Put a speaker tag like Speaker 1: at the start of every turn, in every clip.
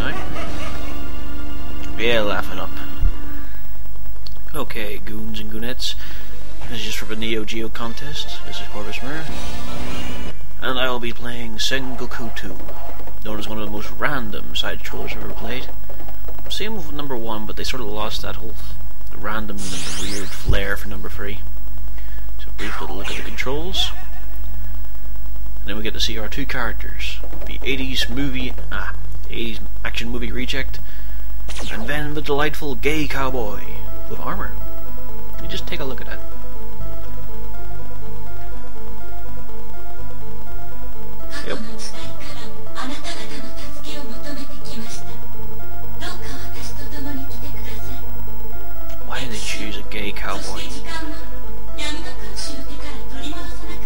Speaker 1: now. Yeah, laugh it up. Okay, goons and goonettes. This is just for the NeoGeo contest. This is Corvus Mir. And I will be playing Sengoku 2, known as one of the most random side-scrollers I've ever played. Same with number 1, but they sort of lost that whole random and weird flair for number 3. So brief little look at the controls. And then we get to see our two characters. The 80s action movie reject, and then the delightful gay cowboy with armor. You just take a look at that. Yep. Why did they choose a gay cowboy?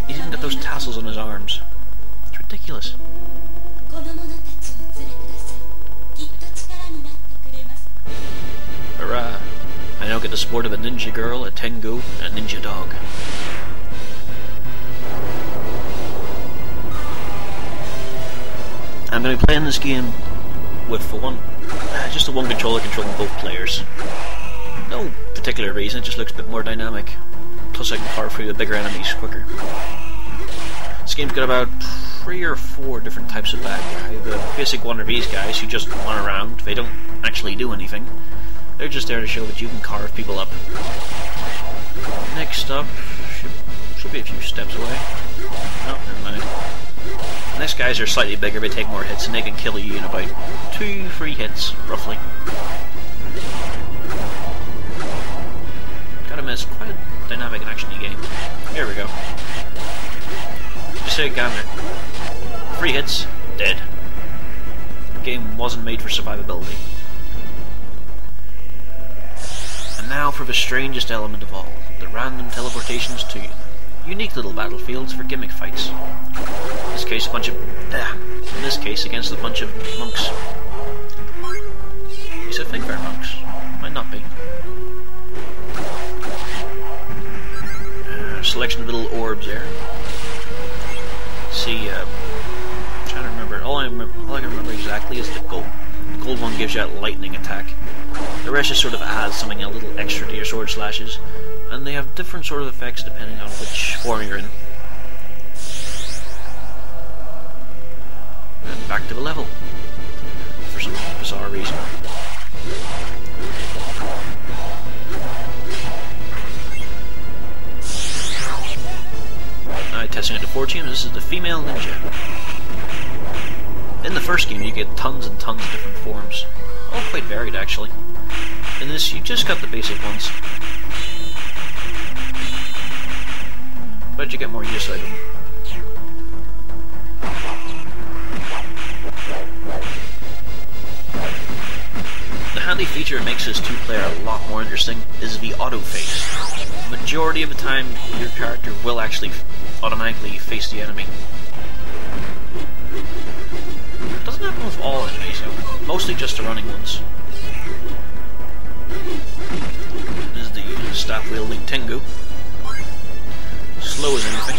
Speaker 1: He's even got those tassels on his arms. It's ridiculous. Hurrah! I now get the support of a ninja girl, a tengu, and a ninja dog. I'm going to be playing this game with just the one controller controlling both players. No particular reason, it just looks a bit more dynamic. Plus I can power through the bigger enemies quicker. This game's got about 3 or 4 different types of bad guy. The basic one are these guys who just run around, they don't actually do anything. They're just there to show that you can carve people up. Next up, should be a few steps away. No, never mind. Next guys are slightly bigger, they take more hits, and they can kill you in about 2-3 hits, roughly. Gotta admit, it's quite a dynamic and actiony game. Here we go. Just say gander. 3 hits, dead. The game wasn't made for survivability. And now for the strangest element of all, the random teleportations to unique little battlefields for gimmick fights. In this case, against a bunch of monks. At least I think they're monks. Might not be. Selection of little orbs there. See, I'm trying to remember. All I can remember exactly is the gold. The gold one gives you that lightning attack. The rest just sort of adds something a little extra to your sword slashes, and they have different sort of effects depending on which form you're in. And back to the level, for some bizarre reason. Alright, testing out the 4 teams. This is the female ninja. In the first game you get tons and tons of different forms. All quite varied actually. In this you just got the basic ones. But you get more use out of them. The handy feature that makes this 2-player a lot more interesting is the auto face. The majority of the time your character will actually automatically face the enemy. It doesn't happen with all enemies though, mostly just the running ones. This is the staff-wielding tengu. Slow as anything.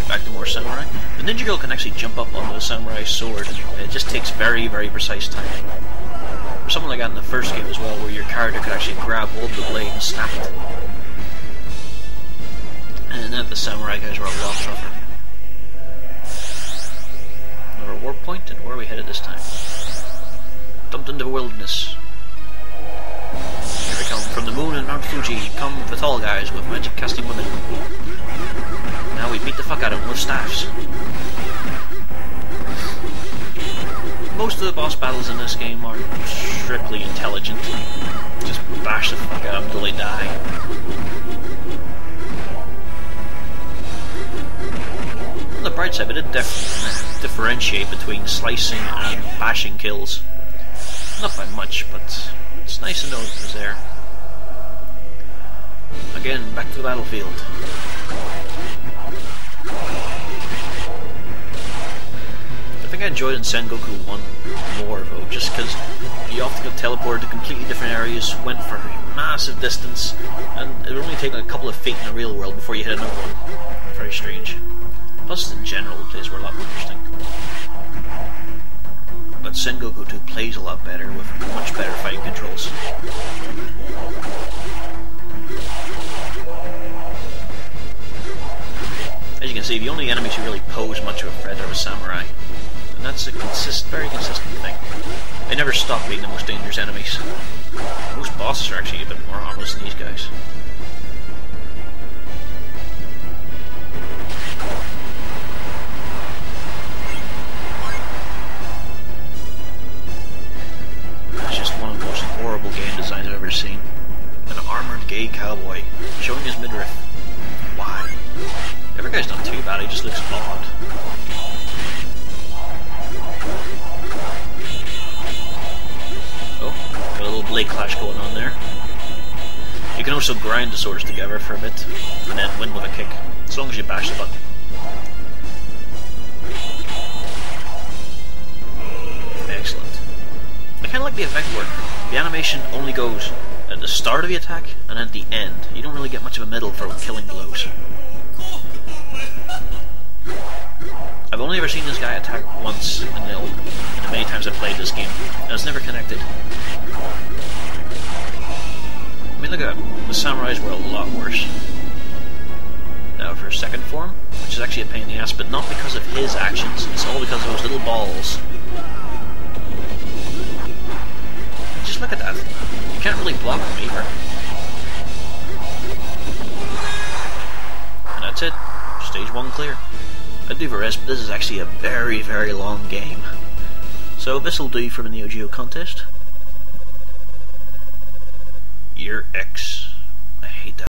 Speaker 1: Back to more samurai. The ninja girl can actually jump up onto the samurai sword. It just takes very, very precise timing. Or something like that in the first game as well, where your character could actually grab hold of the blade and snap it. And then the samurai guys were a lot tougher. Another warp point, and where are we headed this time? Dumped into the wilderness. Here we come from the moon and Mount Fuji. Come the tall guys with magic casting women. Now we beat the fuck out of them with staffs. Most of the boss battles in this game are strictly intelligent. Just bash the fuck out of them until they die. On the bright side, it did differentiate between slicing and bashing kills. Not by much, but it's nice to know it was there. Again, back to the battlefield. I think I enjoyed it in Sengoku 1 more though, just because you often got teleported to completely different areas, went for massive distance, and it would only take like a couple of feet in the real world before you hit another one. Very strange. Plus, in general, the plays were a lot more interesting. But Sengoku 2 plays a lot better, with much better fighting controls. As you can see, the only enemies who really pose much of a threat are the samurai. And that's a very consistent thing. They never stop being the most dangerous enemies. Most bosses are actually a bit more harmless than these guys. That's just one of the most horrible game designs I've ever seen. An armoured gay cowboy showing his midriff. Why? Every guy's not too bad, he just looks odd. Oh, got a little blade clash going on there. You can also grind the swords together for a bit, and then win with a kick, as long as you bash the button. Excellent. I kinda like the effect where the animation only goes at the start of the attack, and at the end. You don't really get much of a middle for killing blows. I've only ever seen this guy attack once in the many times I've played this game, and it's never connected. I mean, look at that. The samurais were a lot worse. Now for second form, which is actually a pain in the ass, but not because of his actions, it's all because of those little balls. Just look at that. You can't really block them either. And that's it. Stage 1 clear. I'd do the rest, but this is actually a very, very long game. So this'll do for the NeoGeo contest. Year X. I hate that.